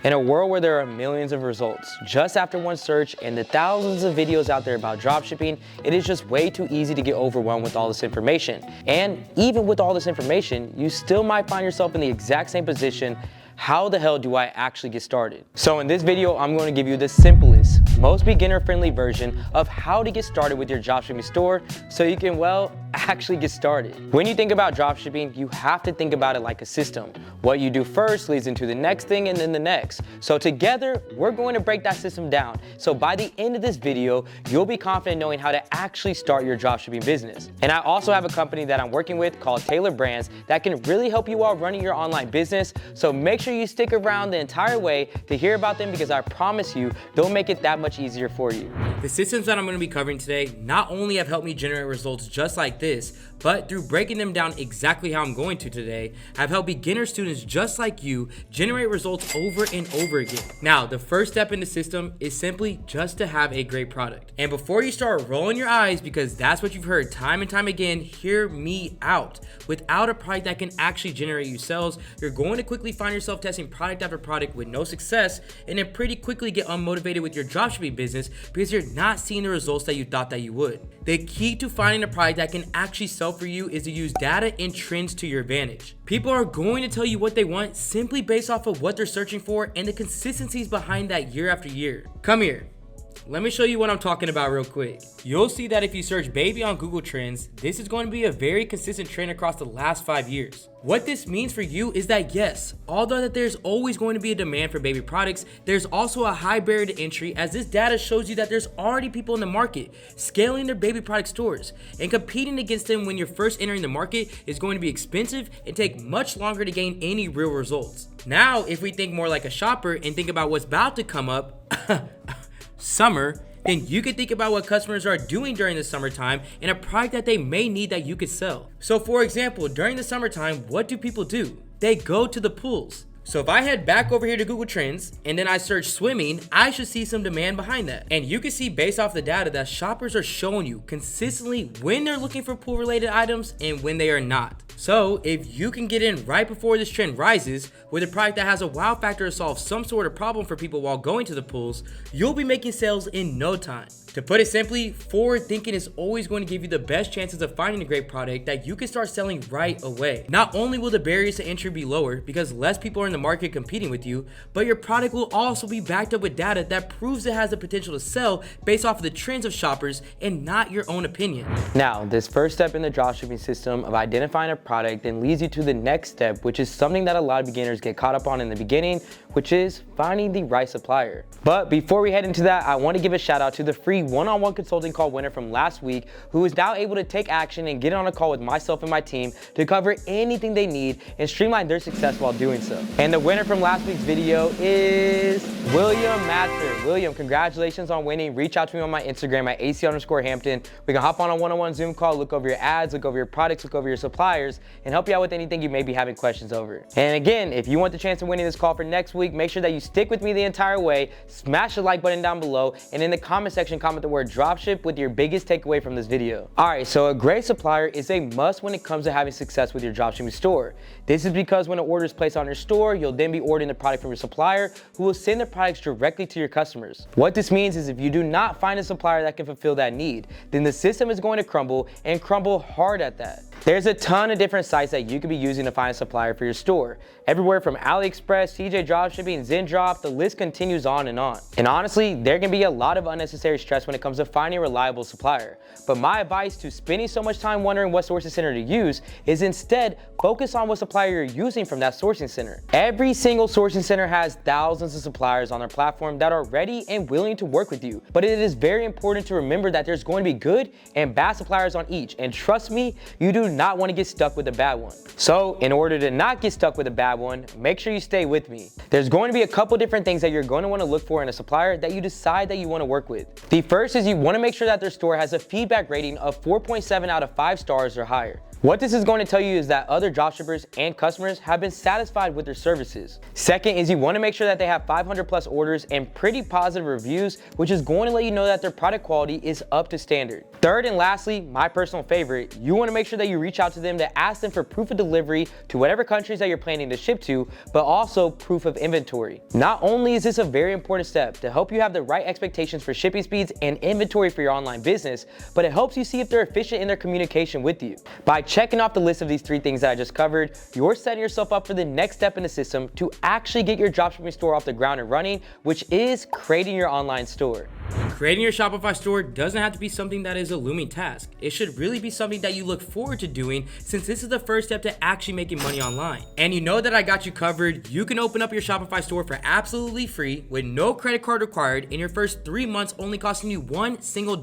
In a world where there are millions of results just after one search and the thousands of videos out there about dropshipping, it is just way too easy to get overwhelmed with all this information. And even with all this information, you still might find yourself in the exact same position. How the hell do I actually get started? So in this video, I'm going to give you the simplest, most beginner-friendly version of how to get started with your dropshipping store so you can, well, actually get started. When you think about dropshipping, you have to think about it like a system. What you do first leads into the next thing and then the next. So together, we're going to break that system down. So by the end of this video, you'll be confident knowing how to actually start your dropshipping business. And I also have a company that I'm working with called Taylor Brands that can really help you while running your online business. So make sure you stick around the entire way to hear about them because I promise you, they'll make it that much easier for you. The systems that I'm going to be covering today not only have helped me generate results just like this, but through breaking them down exactly how I'm going to today, have helped beginner students just like you generate results over and over again. Now, the first step in the system is simply just to have a great product. And before you start rolling your eyes, because that's what you've heard time and time again, hear me out. Without a product that can actually generate you sales, you're going to quickly find yourself testing product after product with no success, and then pretty quickly get unmotivated with your dropshipping business because you're not seeing the results that you thought that you would. The key to finding a product that can actually sell for you is to use data and trends to your advantage. People are going to tell you what they want simply based off of what they're searching for and the consistencies behind that year after year. Come here. Let me show you what I'm talking about real quick. You'll see that if you search baby on Google Trends, this is going to be a very consistent trend across the last 5 years. What this means for you is that yes, although that there's always going to be a demand for baby products, there's also a high barrier to entry as this data shows you that there's already people in the market scaling their baby product stores, and competing against them when you're first entering the market is going to be expensive and take much longer to gain any real results. Now, if we think more like a shopper and think about what's about to come up, summer, then you can think about what customers are doing during the summertime and a product that they may need that you could sell. So for example, during the summertime, what do people do? They go to the pools. So if I head back over here to Google Trends and then I search swimming, I should see some demand behind that. And you can see based off the data that shoppers are showing you consistently when they're looking for pool related items and when they are not. So if you can get in right before this trend rises with a product that has a wow factor to solve some sort of problem for people while going to the pools, you'll be making sales in no time. To put it simply, forward thinking is always going to give you the best chances of finding a great product that you can start selling right away. Not only will the barriers to entry be lower because less people are in the market competing with you, but your product will also be backed up with data that proves it has the potential to sell based off of the trends of shoppers and not your own opinion. Now, this first step in the dropshipping system of identifying a product then leads you to the next step, which is something that a lot of beginners get caught up on in the beginning, which is finding the right supplier. But before we head into that, I want to give a shout out to the free one-on-one consulting call winner from last week, who is now able to take action and get on a call with myself and my team to cover anything they need and streamline their success while doing so. And the winner from last week's video is William Mather. William, congratulations on winning. Reach out to me on my Instagram at AC_Hampton. We can hop on a one-on-one Zoom call, look over your ads, look over your products, look over your suppliers, and help you out with anything you may be having questions over. And again, if you want the chance of winning this call for next week, make sure that you stick with me the entire way, smash the like button down below, and in the comment section, comment the word dropship with your biggest takeaway from this video. Alright, so a great supplier is a must when it comes to having success with your dropshipping store. This is because when an order is placed on your store, you'll then be ordering the product from your supplier, who will send the products directly to your customers. What this means is if you do not find a supplier that can fulfill that need, then the system is going to crumble, and crumble hard at that. There's a ton of different sites that you could be using to find a supplier for your store. Everywhere from AliExpress, TJ Dropshipping, ZenDrop, the list continues on and on. And honestly, there can be a lot of unnecessary stress when it comes to finding a reliable supplier. But my advice to spending so much time wondering what sourcing center to use is instead focus on what supplier you're using from that sourcing center. Every single sourcing center has thousands of suppliers on their platform that are ready and willing to work with you. But it is very important to remember that there's going to be good and bad suppliers on each. And trust me, you do not want to get stuck with a bad one. So in order to not get stuck with a bad one, make sure you stay with me. There's going to be a couple different things that you're going to want to look for in a supplier that you decide that you want to work with. The first is you want to make sure that their store has a feedback rating of 4.7 out of 5 stars or higher. What this is going to tell you is that other dropshippers and customers have been satisfied with their services. Second is you want to make sure that they have 500 plus orders and pretty positive reviews, which is going to let you know that their product quality is up to standard. Third and lastly, my personal favorite, you want to make sure that you reach out to them to ask them for proof of delivery to whatever countries that you're planning to ship to, but also proof of inventory. Not only is this a very important step to help you have the right expectations for shipping speeds and inventory for your online business, but it helps you see if they're efficient in their communication with you. By checking off the list of these 3 things that I just covered, you're setting yourself up for the next step in the system to actually get your dropshipping store off the ground and running, which is creating your online store. Creating your Shopify store doesn't have to be something that is a looming task. It should really be something that you look forward to doing, since this is the first step to actually making money online. And you know that I got you covered. You can open up your Shopify store for absolutely free with no credit card required in your first 3 months, only costing you $1 single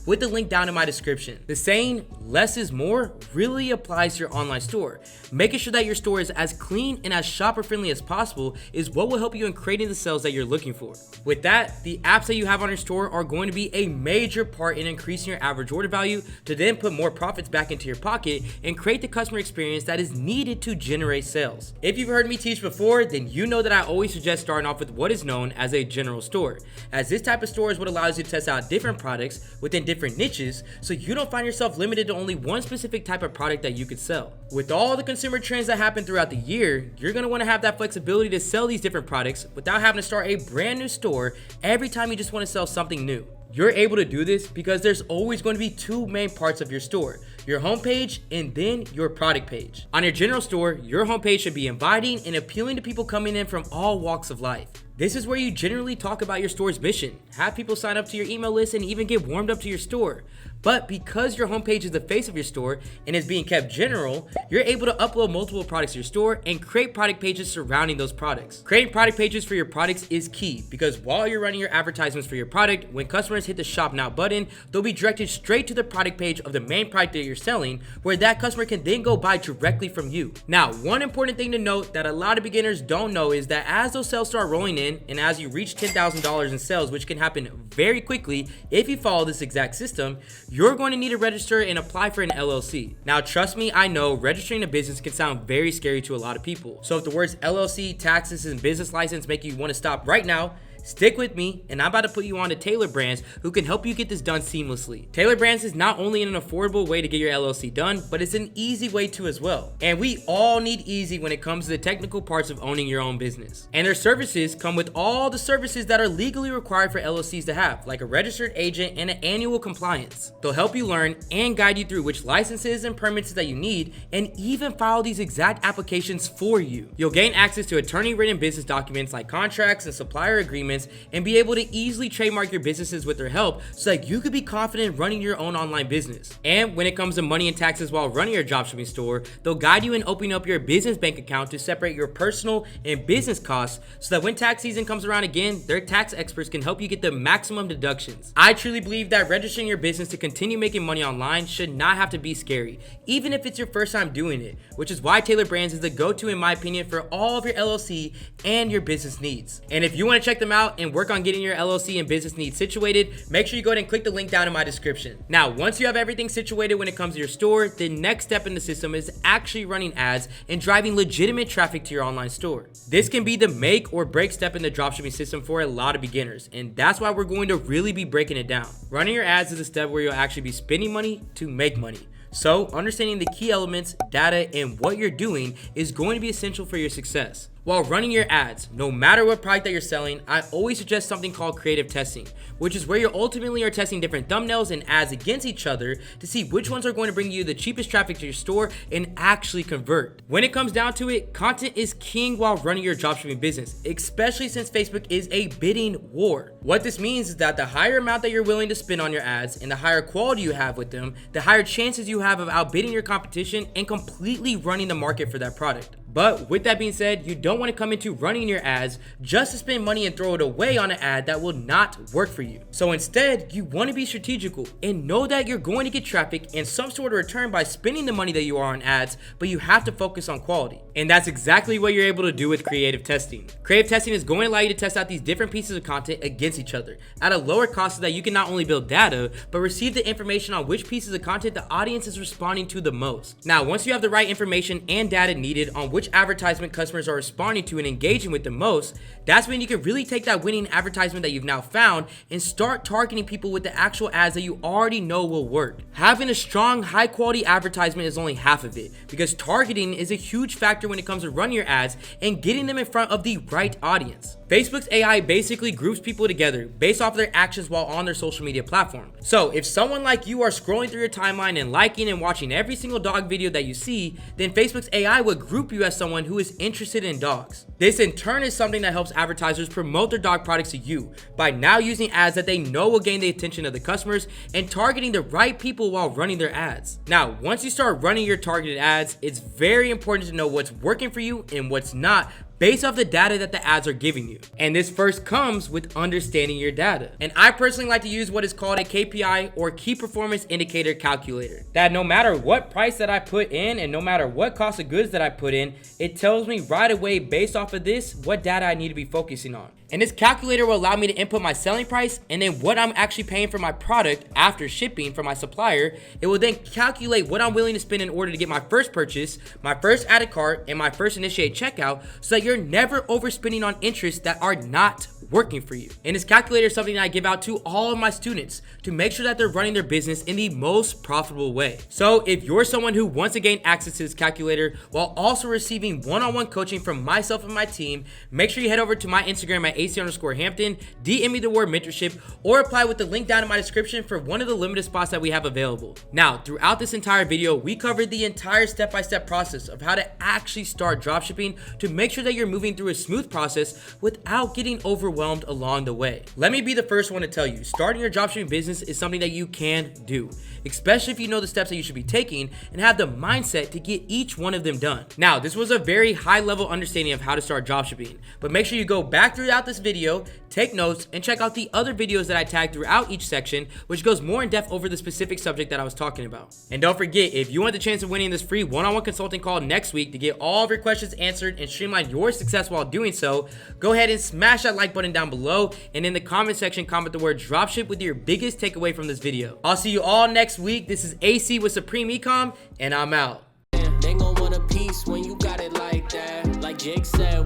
with the link down in my description. The saying, less is more, really applies to your online store. Making sure that your store is as clean and as shopper friendly as possible is what will help you in creating the sales that you're looking for. With that, the apps that you have on your store are going to be a major part in increasing your average order value to then put more profits back into your pocket and create the customer experience that is needed to generate sales. If you've heard me teach before, then you know that I always suggest starting off with what is known as a general store, as this type of store is what allows you to test out different products within different niches, so you don't find yourself limited to only one specific type of product that you could sell. With all the consumer trends that happen throughout the year, you're going to want to have that flexibility to sell these different products without having to start a brand new store every time you just want to sell something new. You're able to do this because there's always going to be 2 main parts of your store: your homepage and then your product page. On your general store, your homepage should be inviting and appealing to people coming in from all walks of life. This is where you generally talk about your store's mission, have people sign up to your email list, and even get warmed up to your store. But because your homepage is the face of your store and is being kept general, you're able to upload multiple products to your store and create product pages surrounding those products. Creating product pages for your products is key, because while you're running your advertisements for your product, when customers hit the Shop Now button, they'll be directed straight to the product page of the main product that you're selling, where that customer can then go buy directly from you. Now, one important thing to note that a lot of beginners don't know is that as those sales start rolling in, and as you reach $10,000 in sales, which can happen very quickly if you follow this exact system, you're going to need to register and apply for an LLC. Now, trust me, I know registering a business can sound very scary to a lot of people. So if the words LLC, taxes, and business license make you want to stop right now, stick with me, and I'm about to put you on to Taylor Brands, who can help you get this done seamlessly. Taylor Brands is not only an affordable way to get your LLC done, but it's an easy way to as well. And we all need easy when it comes to the technical parts of owning your own business. And their services come with all the services that are legally required for LLCs to have, like a registered agent and an annual compliance. They'll help you learn and guide you through which licenses and permits that you need, and even file these exact applications for you. You'll gain access to attorney-written business documents like contracts and supplier agreements, and be able to easily trademark your businesses with their help, so that you could be confident running your own online business. And when it comes to money and taxes while running your dropshipping store, they'll guide you in opening up your business bank account to separate your personal and business costs, so that when tax season comes around again, their tax experts can help you get the maximum deductions. I truly believe that registering your business to continue making money online should not have to be scary, even if it's your first time doing it, which is why Taylor Brands is the go-to in my opinion for all of your LLC and your business needs. And if you want to check them out and work on getting your LLC and business needs situated, make sure you go ahead and click the link down in my description. Now, once you have everything situated when it comes to your store, the next step in the system is actually running ads and driving legitimate traffic to your online store. This can be the make or break step in the dropshipping system for a lot of beginners, and that's why we're going to really be breaking it down. Running your ads is a step where you'll actually be spending money to make money. So, understanding the key elements, data, and what you're doing is going to be essential for your success. While running your ads, no matter what product that you're selling, I always suggest something called creative testing, which is where you ultimately are testing different thumbnails and ads against each other to see which ones are going to bring you the cheapest traffic to your store and actually convert. When it comes down to it, content is king while running your dropshipping business, especially since Facebook is a bidding war. What this means is that the higher amount that you're willing to spend on your ads and the higher quality you have with them, the higher chances you have of outbidding your competition and completely running the market for that product. But with that being said, you don't want to come into running your ads just to spend money and throw it away on an ad that will not work for you. So instead, you want to be strategical and know that you're going to get traffic and some sort of return by spending the money that you are on ads, but you have to focus on quality. And that's exactly what you're able to do with creative testing. Creative testing is going to allow you to test out these different pieces of content against each other at a lower cost so that you can not only build data, but receive the information on which pieces of content the audience is responding to the most. Now, once you have the right information and data needed on which advertisement customers are responding to and engaging with the most, that's when you can really take that winning advertisement that you've now found and start targeting people with the actual ads that you already know will work. Having a strong, high quality advertisement is only half of it, because targeting is a huge factor when it comes to running your ads and getting them in front of the right audience. Facebook's AI basically groups people together based off of their actions while on their social media platform. So if someone like you are scrolling through your timeline and liking and watching every single dog video that you see, then Facebook's AI would group you as someone who is interested in dogs. This in turn is something that helps advertisers promote their dog products to you by now using ads that they know will gain the attention of the customers and targeting the right people while running their ads. Now, once you start running your targeted ads, it's very important to know what's working for you and what's not, based off the data that the ads are giving you. And this first comes with understanding your data. And I personally like to use what is called a KPI, or key performance indicator calculator. That no matter what price that I put in and no matter what cost of goods that I put in, it tells me right away based off of this what data I need to be focusing on. And this calculator will allow me to input my selling price and then what I'm actually paying for my product after shipping from my supplier. It will then calculate what I'm willing to spend in order to get my first purchase, my first added cart, and my first initiate checkout, so that you're never overspending on interests that are not working for you. And this calculator is something that I give out to all of my students to make sure that they're running their business in the most profitable way. So if you're someone who wants to gain access to this calculator while also receiving one-on-one coaching from myself and my team, make sure you head over to my Instagram at AC_Hampton, DM me the word mentorship, or apply with the link down in my description for one of the limited spots that we have available. Now, throughout this entire video, we covered the entire step-by-step process of how to actually start dropshipping to make sure that you're moving through a smooth process without getting overwhelmed along the way. Let me be the first one to tell you, starting your dropshipping business is something that you can do, especially if you know the steps that you should be taking and have the mindset to get each one of them done. Now, this was a very high level understanding of how to start dropshipping, but make sure you go back throughout this video, take notes, and check out the other videos that I tagged throughout each section, which goes more in depth over the specific subject that I was talking about. And don't forget, if you want the chance of winning this free one-on-one consulting call next week to get all of your questions answered and streamline your success while doing so, go ahead and smash that like button down below, and in the comment section, comment the word dropship with your biggest takeaway from this video. I'll see you all next week. This is AC with Supreme Ecom, and I'm out. They gon' want a piece when you got it like that. Like Jake said,